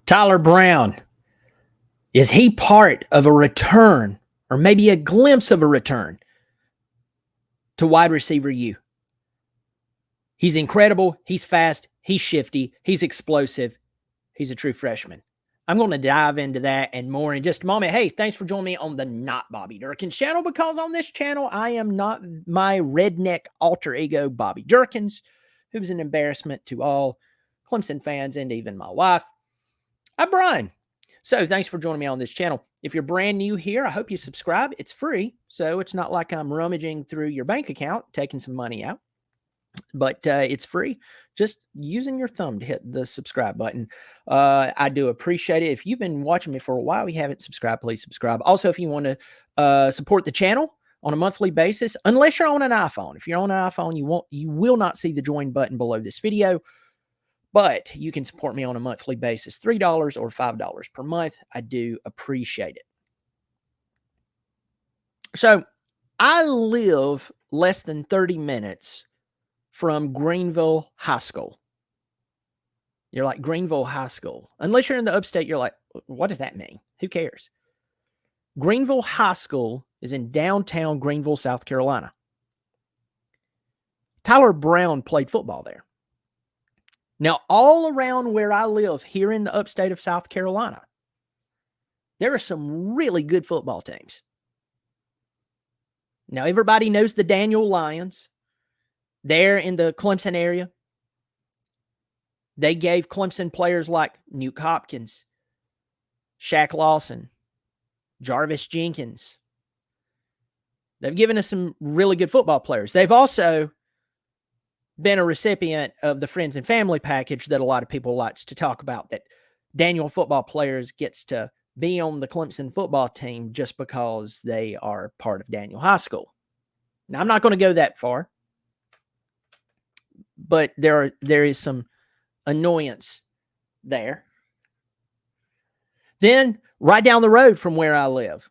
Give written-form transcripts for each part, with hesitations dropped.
Tyler Brown, is he part of a return or maybe a glimpse of a return to wide receiver U? He's incredible. He's fast. He's shifty. He's explosive. He's a true freshman. I'm going to dive into that and more in just a moment. Hey, thanks for joining me on the Not Bobby Durkins channel, because on this channel, I am not my redneck alter ego, Bobby Durkins, who's an embarrassment to all Clemson fans and even my wife. I'm Brian. So thanks for joining me on this channel. If you're brand new here, I hope you subscribe. It's free, so it's not like I'm rummaging through your bank account, taking some money out. But it's free. Just using your thumb to hit the subscribe button. I do appreciate it. If you've been watching me for a while, you haven't subscribed, please subscribe. Also, if you want to support the channel on a monthly basis, unless you're on an iPhone. If you're on an iPhone, you will not see the join button below this video. But you can support me on a monthly basis, $3 or $5 per month. I do appreciate it. So I live less than 30 minutes from Greenville High School. You're like, Greenville High School. Unless you're in the upstate, you're like, what does that mean? Who cares? Greenville High School is in downtown Greenville, South Carolina. Tyler Brown played football there. Now, all around where I live here in the upstate of South Carolina, there are some really good football teams. Now, everybody knows the Daniel Lions. There in the Clemson area, they gave Clemson players like Nuke Hopkins, Shaq Lawson, Jarvis Jenkins. They've given us some really good football players. They've also been a recipient of the friends and family package that a lot of people likes to talk about, that Daniel football players gets to be on the Clemson football team just because they are part of Daniel High School. Now, I'm not going to go that far, but there is some annoyance there. Then right down the road from where I live,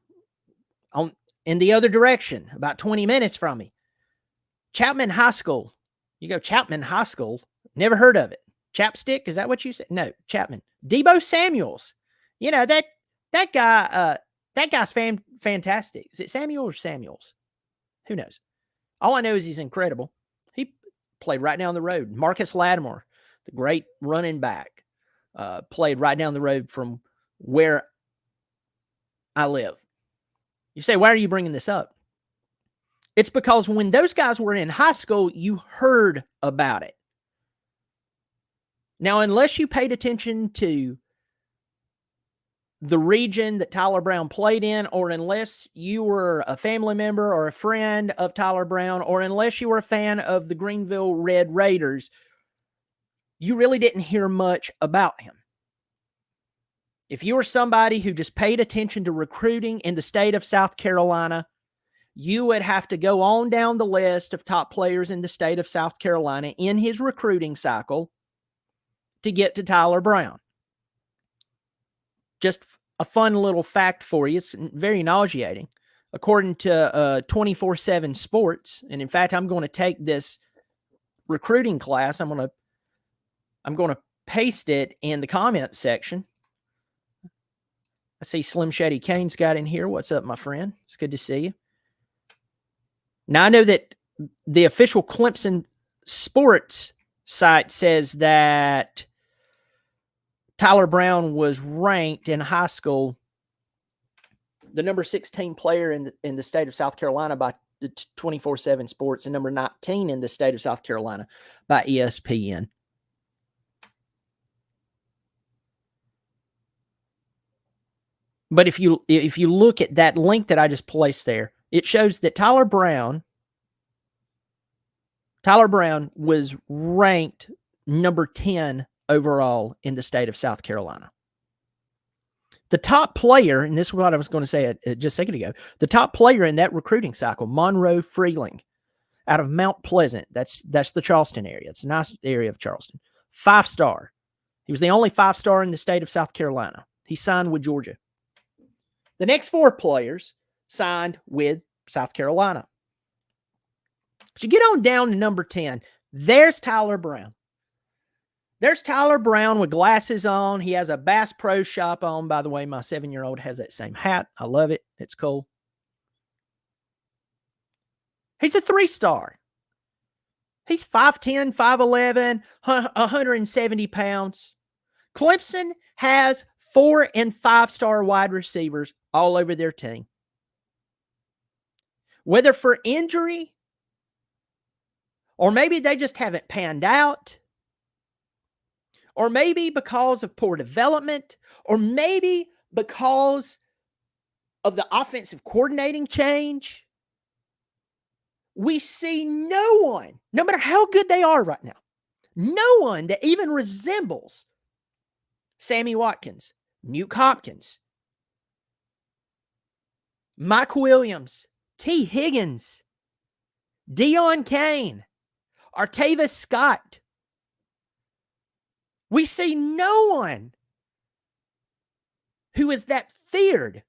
in the other direction, about 20 minutes from me, Chapman High School. You go, Chapman High School? Never heard of it. Chapstick? Is that what you said? No, Chapman. Debo Samuels. You know, that guy's fantastic. Is it Samuel or Samuels? Who knows? All I know is he's incredible. He played right down the road. Marcus Lattimore, the great running back, played right down the road from where I live. You say, why are you bringing this up? It's because when those guys were in high school, you heard about it. Now, unless you paid attention to the region that Tyler Brown played in, or unless you were a family member or a friend of Tyler Brown, or unless you were a fan of the Greenville Red Raiders, you really didn't hear much about him. If you were somebody who just paid attention to recruiting in the state of South Carolina, you would have to go on down the list of top players in the state of South Carolina in his recruiting cycle to get to Tyler Brown. Just a fun little fact for you. It's very nauseating. According to 24/7 Sports, and in fact, I'm going to take this recruiting class. I'm going to paste it in the comment section. I see Slim Shady Kane's got in here. What's up, my friend? It's good to see you. Now, I know that the official Clemson sports site says that Tyler Brown was ranked in high school the number 16 player in the state of South Carolina by 24/7 Sports, and number 19 in the state of South Carolina by ESPN. But if you look at that link that I just placed there, it shows that Tyler Brown was ranked number 10 overall in the state of South Carolina. The top player, and this is what I was going to say just a second ago, the top player in that recruiting cycle, Monroe Freeling, out of Mount Pleasant. That's the Charleston area. It's a nice area of Charleston. 5-star. He was the only 5-star in the state of South Carolina. He signed with Georgia. The next 4 players signed with South Carolina. So you get on down to number 10. There's Tyler Brown. There's Tyler Brown with glasses on. He has a Bass Pro Shop on. By the way, my 7-year-old has that same hat. I love it. It's cool. He's a 3-star. He's 5'10", 5'11", 170 pounds. Clemson has 4- and 5-star wide receivers all over their team. Whether for injury, or maybe they just haven't panned out, or maybe because of poor development, or maybe because of the offensive coordinating change, we see no one, no matter how good they are right now, no one that even resembles Sammy Watkins, Nuke Hopkins, Mike Williams, T. Higgins, Deion Kane, Artavis Scott. We see no one who is that feared.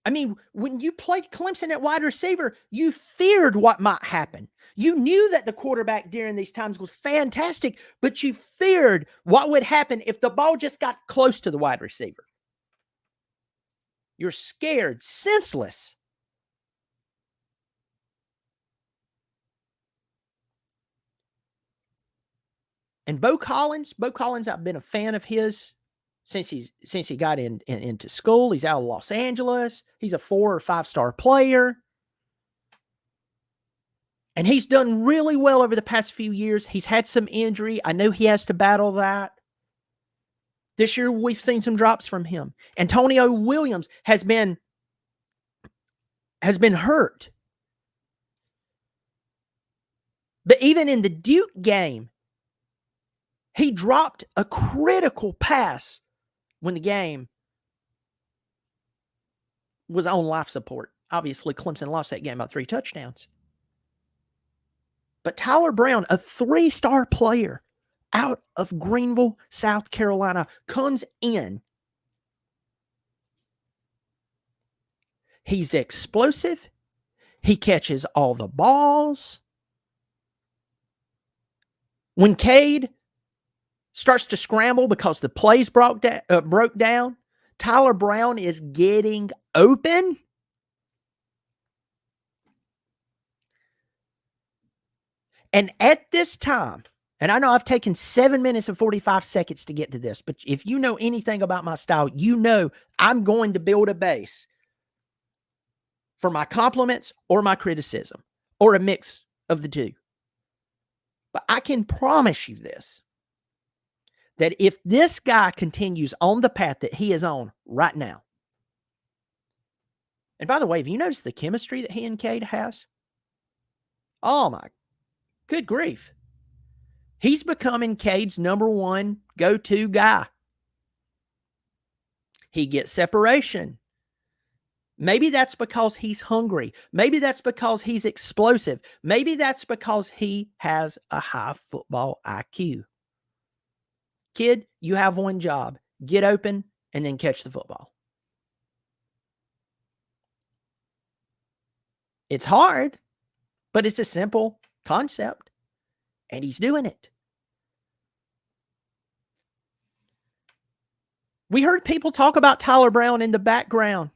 I mean, when you played Clemson at wide receiver, you feared what might happen. You knew that the quarterback during these times was fantastic, but you feared what would happen if the ball just got close to the wide receiver. You're scared, senseless. And Bo Collins, I've been a fan of his since he got into school. He's out of Los Angeles. He's a 4- or 5-star player. And he's done really well over the past few years. He's had some injury. I know he has to battle that. This year, we've seen some drops from him. Antonio Williams has been hurt. But even in the Duke game, he dropped a critical pass when the game was on life support. Obviously, Clemson lost that game by 3 touchdowns. But Tyler Brown, a 3-star player out of Greenville, South Carolina, comes in. He's explosive. He catches all the balls. When Cade starts to scramble because the plays broke down, Tyler Brown is getting open. And at this time, and I know I've taken 7 minutes and 45 seconds to get to this, but if you know anything about my style, you know I'm going to build a base for my compliments or my criticism, or a mix of the two. But I can promise you this, that if this guy continues on the path that he is on right now, and by the way, have you noticed the chemistry that he and Cade has? Oh my, good grief. He's becoming Cade's number one go-to guy. He gets separation. Maybe that's because he's hungry. Maybe that's because he's explosive. Maybe that's because he has a high football IQ. Kid, you have one job. Get open and then catch the football. It's hard, but it's a simple concept, and he's doing it. We heard people talk about Tyler Brown in the background.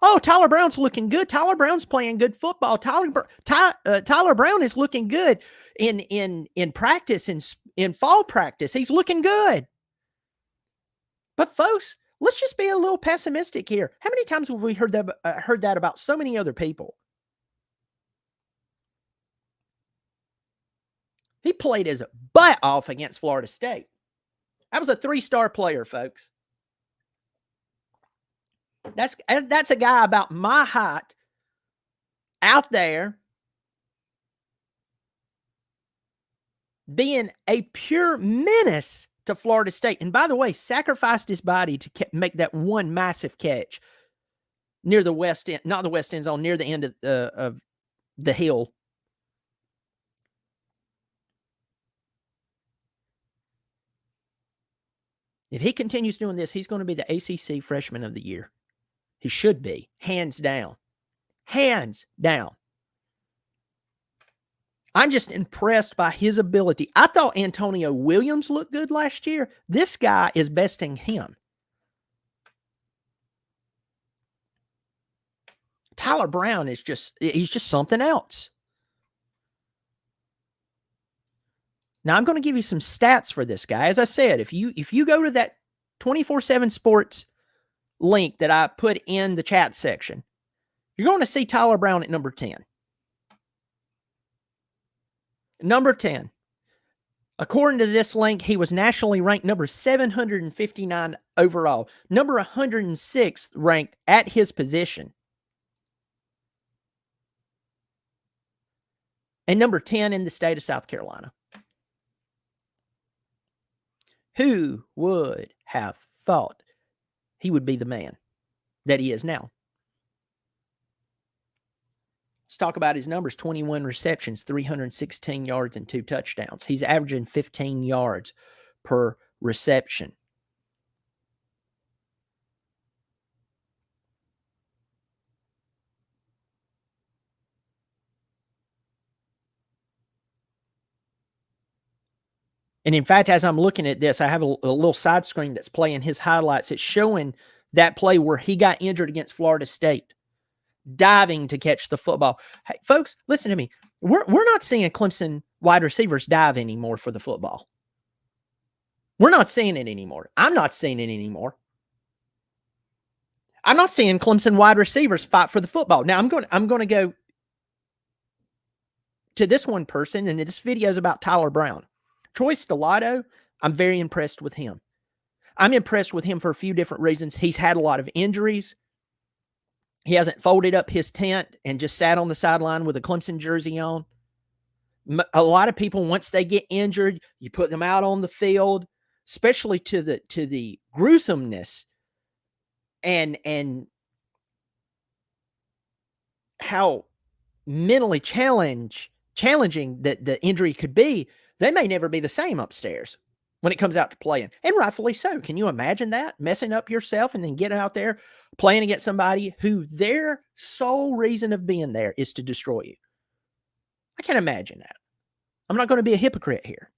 Oh, Tyler Brown's looking good. Tyler Brown's playing good football. Tyler Brown is looking good in practice, in fall practice. He's looking good. But folks, let's just be a little pessimistic here. How many times have we heard that about so many other people? He played his butt off against Florida State. That was a 3-star player, folks. That's a guy about my height out there being a pure menace to Florida State. And by the way, sacrificed his body to make that one massive catch near the west end, not the west end zone, near the end of the hill. If he continues doing this, he's going to be the ACC Freshman of the Year. He should be, hands down. Hands down. I'm just impressed by his ability. I thought Antonio Williams looked good last year. This guy is besting him. Tyler Brown is he's just something else. Now, I'm going to give you some stats for this guy. As I said, if you go to that 24/7 Sports link that I put in the chat section, you're going to see Tyler Brown at number 10. Number 10. According to this link, he was nationally ranked number 759 overall, number 106th ranked at his position, and number 10 in the state of South Carolina. Who would have thought he would be the man that he is now? Let's talk about his numbers. 21 receptions, 316 yards, and 2 touchdowns. He's averaging 15 yards per reception. And in fact, as I'm looking at this, I have a little side screen that's playing his highlights. It's showing that play where he got injured against Florida State, diving to catch the football. Hey, folks, listen to me. We're not seeing Clemson wide receivers dive anymore for the football. We're not seeing it anymore. I'm not seeing it anymore. I'm not seeing Clemson wide receivers fight for the football. Now, I'm going to go to this one person, and this video is about Tyler Brown. Troy Stellato, I'm very impressed with him. I'm impressed with him for a few different reasons. He's had a lot of injuries. He hasn't folded up his tent and just sat on the sideline with a Clemson jersey on. A lot of people, once they get injured, you put them out on the field, especially to the gruesomeness and how mentally challenging that the injury could be. They may never be the same upstairs when it comes out to playing, and rightfully so. Can you imagine that? Messing up yourself and then getting out there playing against somebody who their sole reason of being there is to destroy you. I can't imagine that. I'm not going to be a hypocrite here.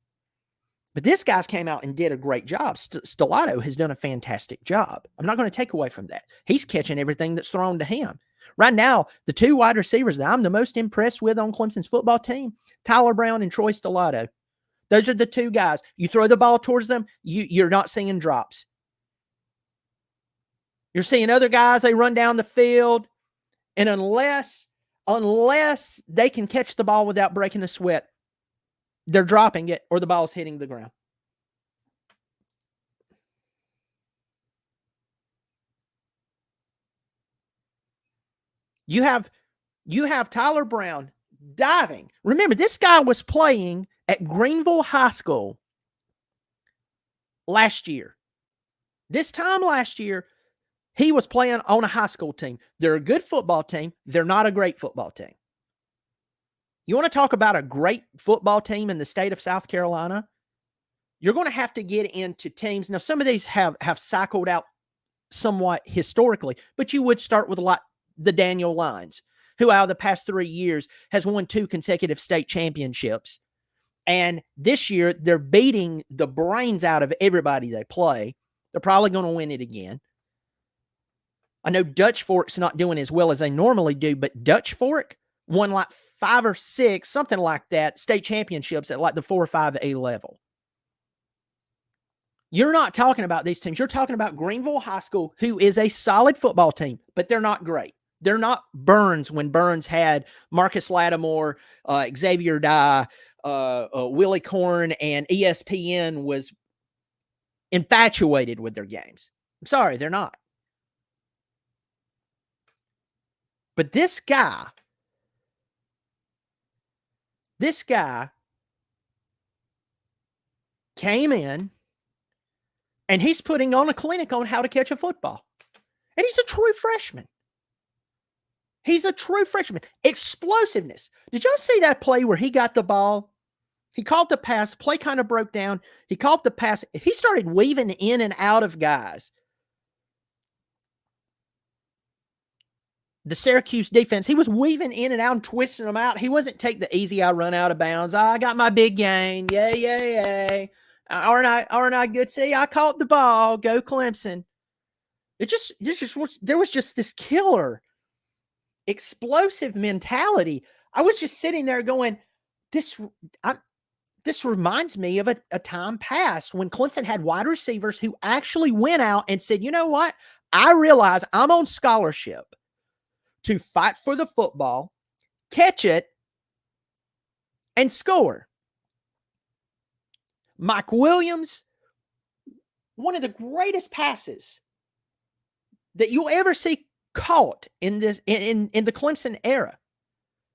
But this guy's came out and did a great job. Stellato has done a fantastic job. I'm not going to take away from that. He's catching everything that's thrown to him. Right now, the 2 wide receivers that I'm the most impressed with on Clemson's football team, Tyler Brown and Troy Stellato. Those are the 2 guys. You throw the ball towards them, you're not seeing drops. You're seeing other guys, they run down the field, and unless they can catch the ball without breaking a sweat, they're dropping it or the ball's hitting the ground. You have Tyler Brown diving. Remember, this guy was playing at Greenville High School last year. This time last year, he was playing on a high school team. They're a good football team. They're not a great football team. You want to talk about a great football team in the state of South Carolina? You're going to have to get into teams. Now, some of these have cycled out somewhat historically, but you would start with the Daniel Lyons, who out of the past 3 years has won 2 consecutive state championships. And this year, they're beating the brains out of everybody they play. They're probably going to win it again. I know Dutch Fork's not doing as well as they normally do, but Dutch Fork won like 5 or 6, something like that, state championships at like the 4 or 5A level. You're not talking about these teams. You're talking about Greenville High School, who is a solid football team, but they're not great. They're not Burns when Burns had Marcus Lattimore, Xavier Dye, Willie Korn, and ESPN was infatuated with their games. I'm sorry, they're not. But this guy came in and he's putting on a clinic on how to catch a football. And he's a true freshman. Explosiveness. Did y'all see that play where he got the ball? He caught the pass. Play kind of broke down. He caught the pass. He started weaving in and out of guys the Syracuse defense, he was weaving in and out and twisting them out. He wasn't take the easy, I run out of bounds. I got my big gain. Yay, yay, yay. Aren't I good? See, I caught the ball. Go Clemson. There was just this killer, explosive mentality. I was just sitting there going, this reminds me of a time past when Clemson had wide receivers who actually went out and said, you know what? I realize I'm on scholarship to fight for the football, catch it, and score. Mike Williams, one of the greatest passes that you'll ever see caught in the Clemson era.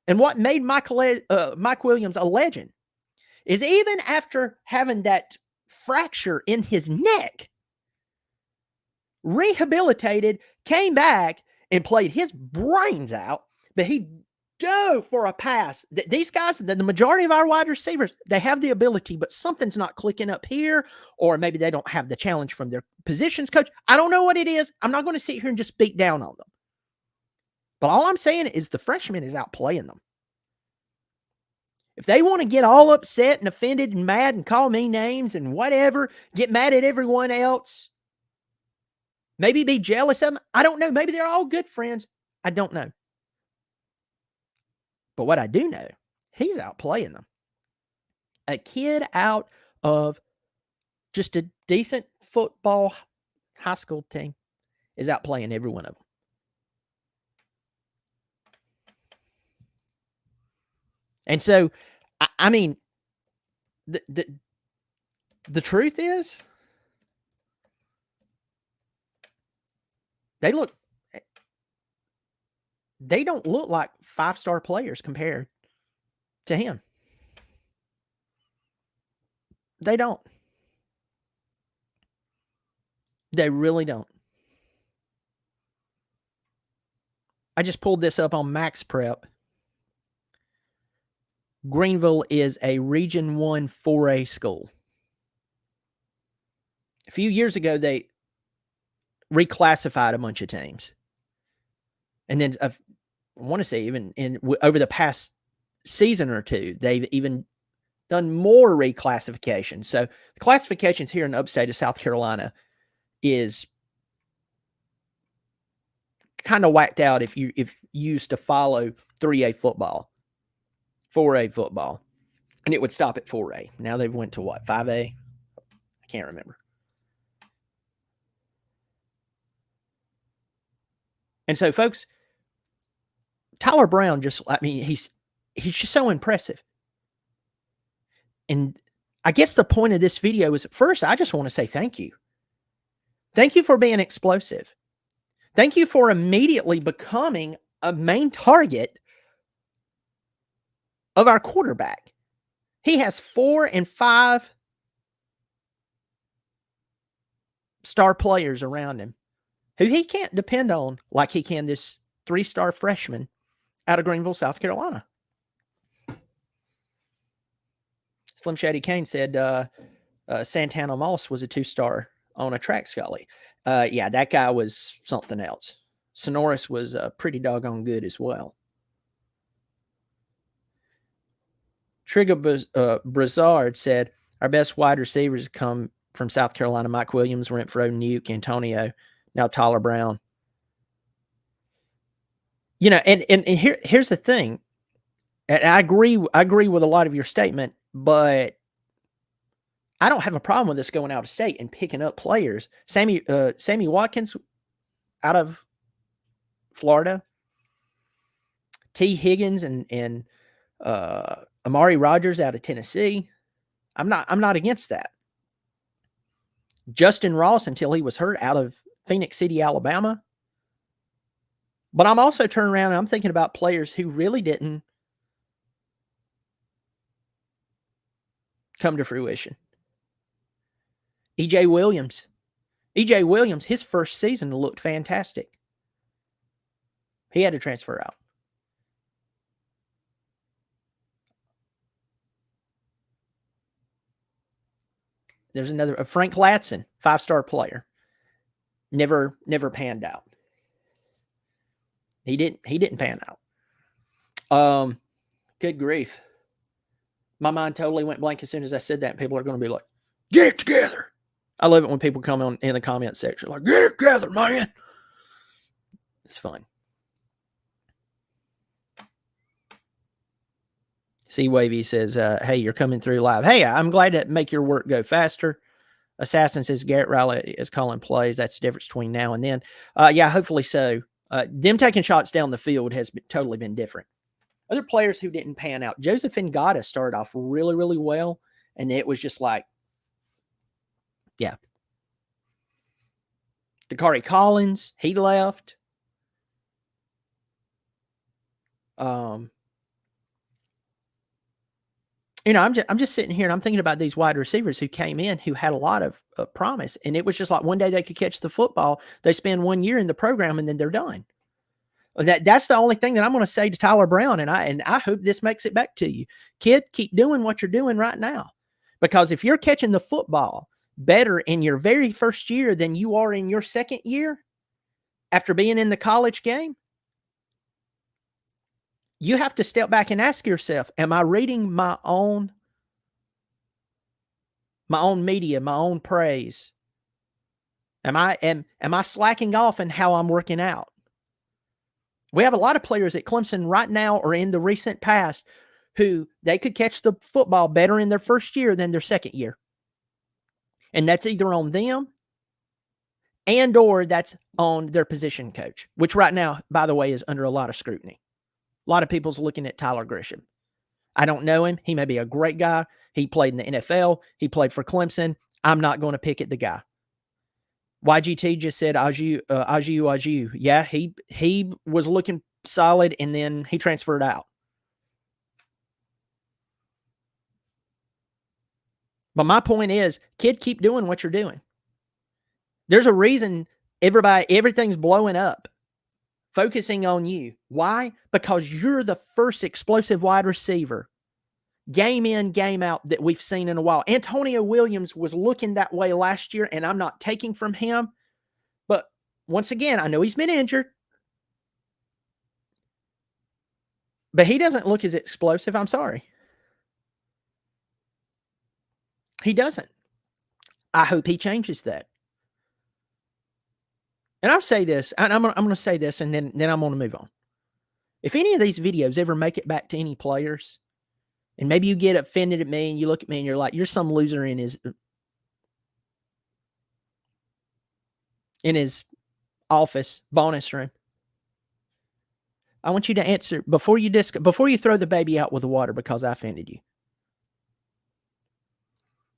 And what made Mike Williams a legend is even after having that fracture in his neck, rehabilitated, came back, and played his brains out, but he dove for a pass. These guys, the majority of our wide receivers, they have the ability, but something's not clicking up here, or maybe they don't have the challenge from their positions coach. I don't know what it is. I'm not going to sit here and just beat down on them. But all I'm saying is the freshman is outplaying them. If they want to get all upset and offended and mad and call me names and whatever, get mad at everyone else, maybe be jealous of them, I don't know. Maybe they're all good friends. I don't know. But what I do know, he's outplaying them. A kid out of just a decent football high school team is outplaying every one of them. And so, I mean, the truth is, they don't look like 5-star players compared to him. They don't. They really don't. I just pulled this up on Max Prep. Greenville is a Region 1 4A school. A few years ago, they reclassified a bunch of teams. And then I want to say even over the past season or two, they've even done more reclassification. So the classifications here in the upstate of South Carolina is kind of whacked out if you used to follow 3A football, 4A football, and it would stop at 4A. Now they've went to what, 5A? I can't remember. And so, folks, Tyler Brown he's just so impressive. And I guess the point of this video is, first, I just want to say thank you. Thank you for being explosive. Thank you for immediately becoming a main target of our quarterback. He has 4 and 5-star players around him who he can't depend on like he can this 3-star freshman out of Greenville, South Carolina. Slim Shady Kane said Santana Moss was a 2-star on a track scully. Yeah, that guy was something else. Sonoris was pretty doggone good as well. Trigger Brazard said, our best wide receivers come from South Carolina: Mike Williams, Renfro, Nuke, Antonio, now Tyler Brown. You know, and here's the thing. And I agree with a lot of your statement, but I don't have a problem with us going out of state and picking up players. Sammy Watkins out of Florida, T. Higgins and Amari Rogers out of Tennessee. I'm not against that. Justin Ross, until he was hurt, out of Phoenix City, Alabama. But I'm also turning around and I'm thinking about players who really didn't come to fruition. E.J. Williams, his first season looked fantastic. He had to transfer out. There's another, Frank Latson, 5-star player. Never panned out. He didn't pan out. Good grief. My mind totally went blank as soon as I said that. And people are going to be like, get it together. I love it when people come on in the comment section like, get it together, man. It's fun. C Wavy says, hey, you're coming through live. Hey, I'm glad to make your work go faster. Assassin says Garrett Riley is calling plays. That's the difference between now and then. Yeah, hopefully so. Them taking shots down the field has totally been different. Other players who didn't pan out. Joseph Ngata started off really, really well, and it was just like, yeah. Dakari Collins, he left. I'm just sitting here and I'm thinking about these wide receivers who came in who had a lot of promise, and it was just like one day they could catch the football. They spend 1 year in the program and then they're done. That's the only thing that I'm going to say to Tyler Brown, and I hope this makes it back to you. Kid, keep doing what you're doing right now. Because if you're catching the football better in your very first year than you are in your second year after being in the college game, you have to step back and ask yourself, am I reading my own media, my own praise? Am I slacking off in how I'm working out? We have a lot of players at Clemson right now or in the recent past who they could catch the football better in their first year than their second year. And that's either on them and or that's on their position coach, which right now, by the way, is under a lot of scrutiny. A lot of people's looking at Tyler Grisham. I don't know him. He may be a great guy. He played in the NFL. He played for Clemson. I'm not going to pick at the guy. YGT just said Aju. Yeah, he was looking solid, and then he transferred out. But my point is, kid, keep doing what you're doing. There's a reason everything's blowing up, focusing on you. Why? Because you're the first explosive wide receiver, game in, game out, that we've seen in a while. Antonio Williams was looking that way last year, and I'm not taking from him. But once again, I know he's been injured, but he doesn't look as explosive. I'm sorry. He doesn't. I hope he changes that. And I'll say this, and I'm going to say this, and then I'm going to move on. If any of these videos ever make it back to any players, and maybe you get offended at me and you look at me and you're like, you're some loser in his office, bonus room. I want you to answer before you throw the baby out with the water because I offended you.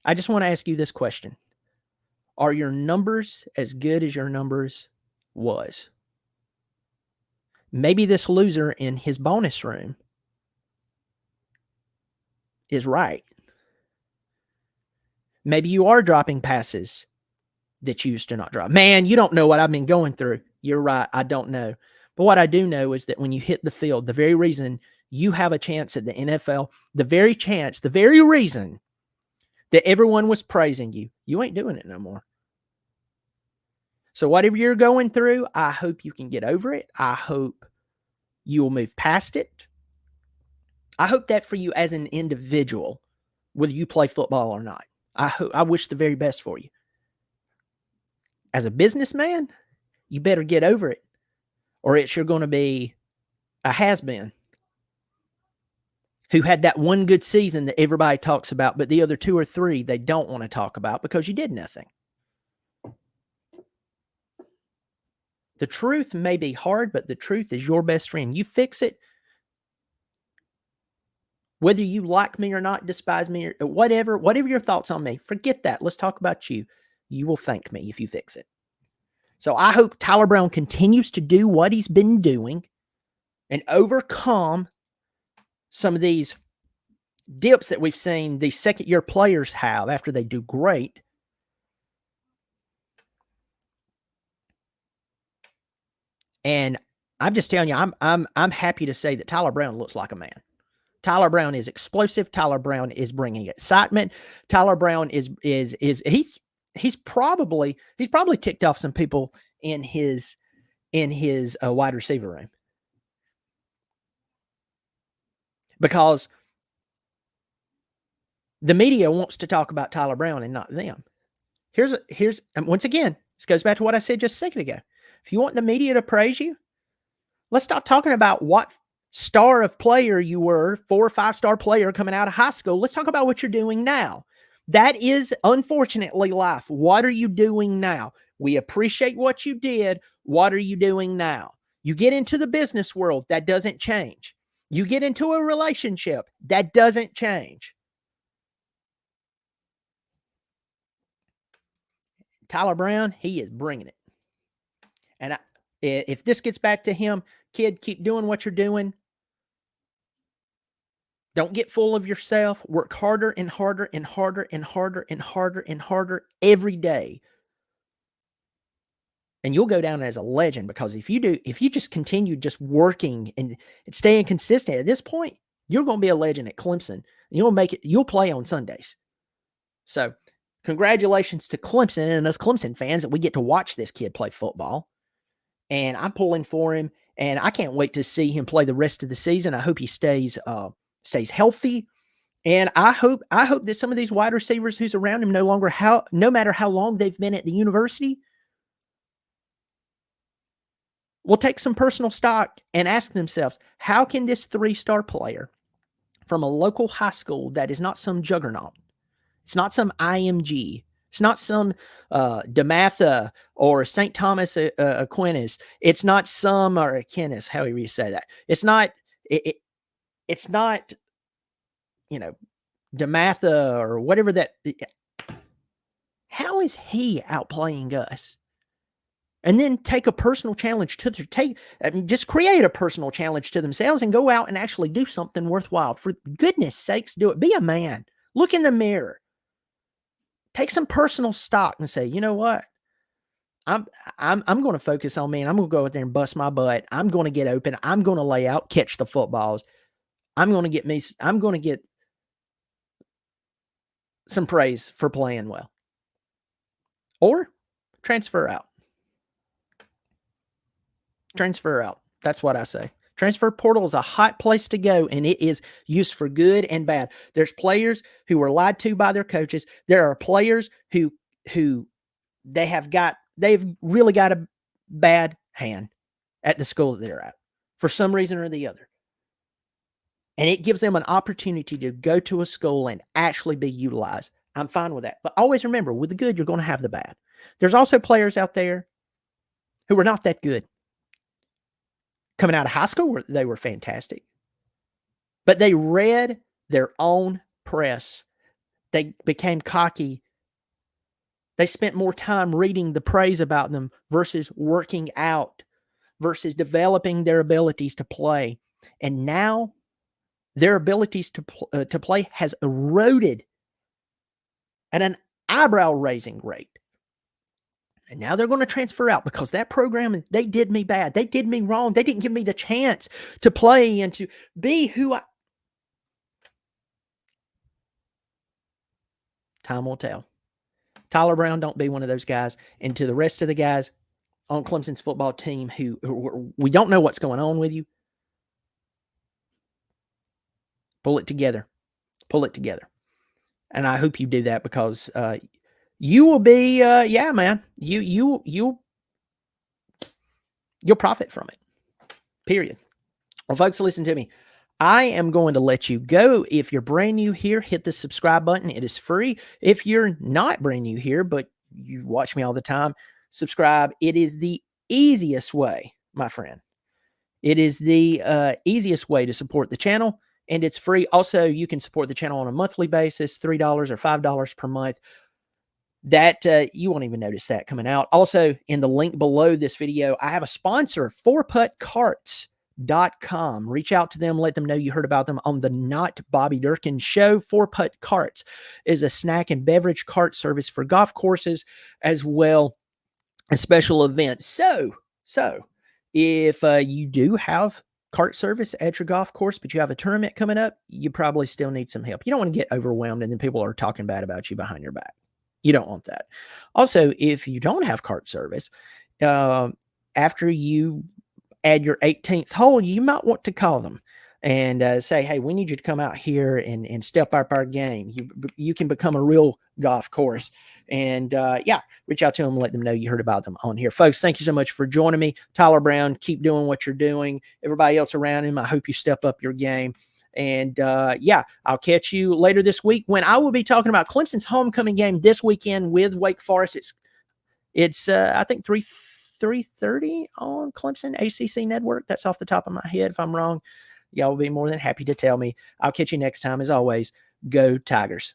I just want to ask you this question. Are your numbers as good as your numbers was? Maybe this loser in his bonus room is right. Maybe you are dropping passes that you used to not drop. Man, you don't know what I've been going through. You're right. I don't know. But what I do know is that when you hit the field, the very reason you have a chance at the NFL, the very reason that everyone was praising you, you ain't doing it no more. So whatever you're going through, I hope you can get over it. I hope you will move past it. I hope that for you as an individual, whether you play football or not. I wish the very best for you. As a businessman, you better get over it, or you're going to be a has-been who had that one good season that everybody talks about, but the other 2 or 3 they don't want to talk about because you did nothing. The truth may be hard, but the truth is your best friend. You fix it. Whether you like me or not, despise me or whatever your thoughts on me, forget that. Let's talk about you. You will thank me if you fix it. So I hope Tyler Brown continues to do what he's been doing and overcome some of these dips that we've seen these second-year players have after they do great. And I'm just telling you, I'm happy to say that Tyler Brown looks like a man. Tyler Brown is explosive. Tyler Brown is bringing excitement. Tyler Brown is he's probably ticked off some people in his wide receiver room. because the media wants to talk about Tyler Brown and not them. And once again, this goes back to what I said just a second ago. If you want the media to praise you, let's stop talking about what star of player you were, 4 or 5-star player coming out of high school. Let's talk about what you're doing now. That is unfortunately life. What are you doing now? We appreciate what you did. What are you doing now? You get into the business world, that doesn't change. You get into a relationship, that doesn't change. Tyler Brown, he is bringing it. And if this gets back to him, kid, keep doing what you're doing. Don't get full of yourself. Work harder and harder and harder and harder and harder and harder every day. And you'll go down as a legend, because if you just continue just working and staying consistent, at this point, you're going to be a legend at Clemson. You'll make it. You'll play on Sundays. So congratulations to Clemson and us Clemson fans that we get to watch this kid play football. And I'm pulling for him, and I can't wait to see him play the rest of the season. I hope he stays healthy. And I hope that some of these wide receivers who's around him no matter how long they've been at the university, will take some personal stock and ask themselves, how can this 3-star player from a local high school that is not some juggernaut, it's not some IMG, it's not some DeMatha or St. Thomas Aquinas, it's not some, or Aquinas, however you say that, it's not DeMatha or whatever that. How is he outplaying us? And then take a personal challenge just create a personal challenge to themselves and go out and actually do something worthwhile. For goodness sakes, do it. Be a man. Look in the mirror. Take some personal stock and say, you know what? I'm going to focus on me, and I'm going to go out there and bust my butt. I'm going to get open. I'm going to lay out, catch the footballs. I'm going to get some praise for playing well. Or transfer out. Transfer out. That's what I say. Transfer portal is a hot place to go, and it is used for good and bad. There's players who were lied to by their coaches. There are players who they've really got a bad hand at the school that they're at for some reason or the other. And it gives them an opportunity to go to a school and actually be utilized. I'm fine with that. But always remember, with the good, you're going to have the bad. There's also players out there who are not that good. Coming out of high school, they were fantastic. But they read their own press. They became cocky. They spent more time reading the praise about them versus working out, versus developing their abilities to play. And now their abilities to play has eroded at an eyebrow-raising rate. And now they're going to transfer out because that program, they did me bad. They did me wrong. They didn't give me the chance to play and to be who I... Time will tell. Tyler Brown, don't be one of those guys. And to the rest of the guys on Clemson's football team who we don't know what's going on with you, pull it together. Pull it together. And I hope you do that, because you will be, man, you'll profit from it. Period. Well, folks, listen to me. I am going to let you go. If you're brand new here, hit the subscribe button. It is free. If you're not brand new here, but you watch me all the time, subscribe. It is the easiest way, my friend. It is the easiest way to support the channel, and it's free. Also, you can support the channel on a monthly basis, $3 or $5 per month. That you won't even notice that coming out. Also, in the link below this video, I have a sponsor, 4puttcarts.com. Reach out to them, let them know you heard about them on the Not Bobby Durkin Show. 4Putt Carts is a snack and beverage cart service for golf courses, as well as special events. So if you do have cart service at your golf course, but you have a tournament coming up, you probably still need some help. You don't want to get overwhelmed and then people are talking bad about you behind your back. You don't want that. Also, if you don't have cart service, after you add your 18th hole, you might want to call them and say, hey, we need you to come out here and step up our game. You can become a real golf course. And yeah, reach out to them and let them know you heard about them on here. Folks, thank you so much for joining me. Tyler Brown, keep doing what you're doing. Everybody else around him, I hope you step up your game. And yeah, I'll catch you later this week when I will be talking about Clemson's homecoming game this weekend with Wake Forest. It's I think 3:30 on Clemson ACC Network. That's off the top of my head. If I'm wrong, y'all will be more than happy to tell me. I'll catch you next time. As always, go Tigers.